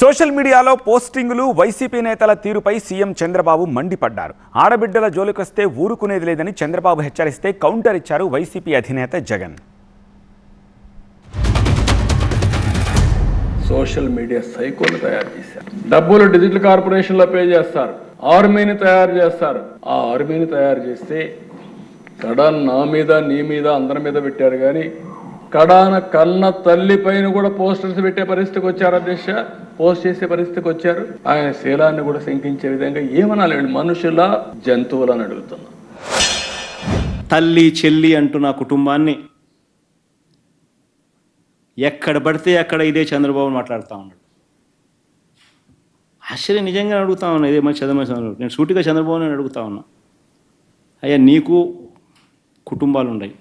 Social మీడియాలో పోస్టింగులు YCP నేతల తీరుపై సీఎం చంద్రబాబు మండిపడ్డారు. ఆడబిడ్డల జోలికొస్తే ఊరుకునేది లేదని చంద్రబాబు హెచ్చరిస్తే కౌంటర్ ఇచ్చారు వైసీపీ అధినేత జగన్. సోషల్ మీడియా సైకోలు తయారు చేశారు. డబ్బులు డిజిటల్ కార్పొరేషన్లో పే చేస్తారు, ఆర్మీని తయారు చేస్తారు. ఆ ఆర్మీని తయారు చేస్తే కడాన్ నా మీద నీ మీద అందరి మీద పెట్టారు, కానీ కడాన కన్న తల్లి పైన కూడా పోస్టర్స్ పెట్టే పరిస్థితికి వచ్చారు. అధ్యక్ష పోస్ట్ చేసే పరిస్థితికి వచ్చారు. ఆయన శీలాన్ని కూడా శంకించే విధంగా ఏమనాలి, మనుషుల జంతువులని అడుగుతున్నా. తల్లి చెల్లి అంటూ నా కుటుంబాన్ని ఎక్కడ పడితే అక్కడ ఇదే చంద్రబాబు మాట్లాడుతూ ఉన్నాడు. ఆశ్చర్యం నిజంగా అడుగుతా ఉన్నా. ఇదే మంచి చంద్రబాబు, నేను సూటిగా చంద్రబాబు నేను అడుగుతా ఉన్నా, అయ్యా నీకు కుటుంబాలు ఉన్నాయి,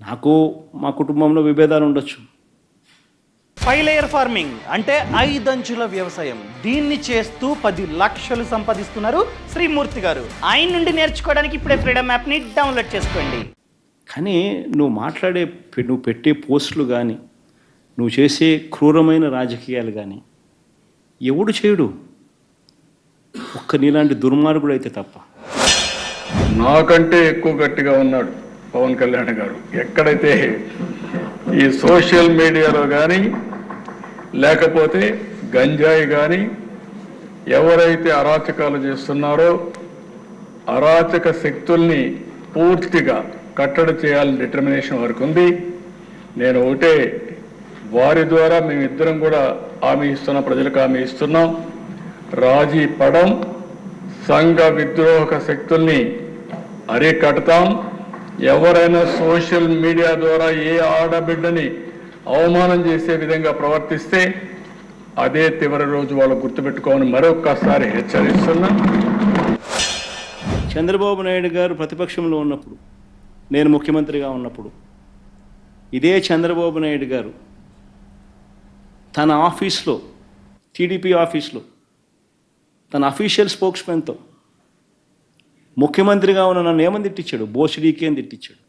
నాకు మా కుటుంబంలో విభేదాలు ఉండొచ్చు. 5 లేయర్ ఫార్మింగ్ అంటే 5 అంచుల వ్యవసాయం. దీన్ని చేస్తూ 10 లక్షలు సంపాదిస్తున్నారు శ్రీమూర్తి గారు. ఆయన నుండి నేర్చుకోవడానికి ఇప్పుడే ఫ్రీడమ్ యాప్ని డౌన్లోడ్ చేసుకోండి. కానీ నువ్వు పెట్టే పోస్టులు కానీ నువ్వు చేసే క్రూరమైన రాజకీయాలు కానీ ఎవడు చేయడు, ఒక్క నీలాంటి దుర్మార్గుడు అయితే తప్ప. నాకంటే ఎక్కువ గట్టిగా ఉన్నాడు పవన్ కళ్యాణ్ గారు. ఎక్కడైతే ఈ సోషల్ మీడియాలో కానీ లేకపోతే గంజాయి కానీ ఎవరైతే అరాచకాలు చేస్తున్నారో అరాచక శక్తుల్ని పూర్తిగా కట్టడి చేయాలని డిటర్మినేషన్ వరకు ఉంది. నేను ఒకటే, వారి ద్వారా మేమిద్దరం కూడా హామీ ఇస్తున్నాం, ప్రజలకు హామీ ఇస్తున్నాం, రాజీ పడం, సంఘ విద్రోహక శక్తుల్ని అరికడతాం. ఎవరైనా సోషల్ మీడియా ద్వారా ఏ ఆడబిడ్డని అవమానం చేసే విధంగా ప్రవర్తిస్తే అదే చివరి రోజు వాళ్ళు గుర్తుపెట్టుకోమని మరొక్కసారి హెచ్చరిస్తున్నా. చంద్రబాబు నాయుడు గారు ప్రతిపక్షంలో ఉన్నప్పుడు, నేను ముఖ్యమంత్రిగా ఉన్నప్పుడు, ఇదే చంద్రబాబు నాయుడు గారు తన ఆఫీస్లో, టీడీపీ ఆఫీస్లో తన అఫీషియల్ స్పోక్స్మెన్తో ముఖ్యమంత్రిగా ఉన్న నన్ను ఏమని తిట్టించాడు, బోసిడీకి అని తిట్టించాడు.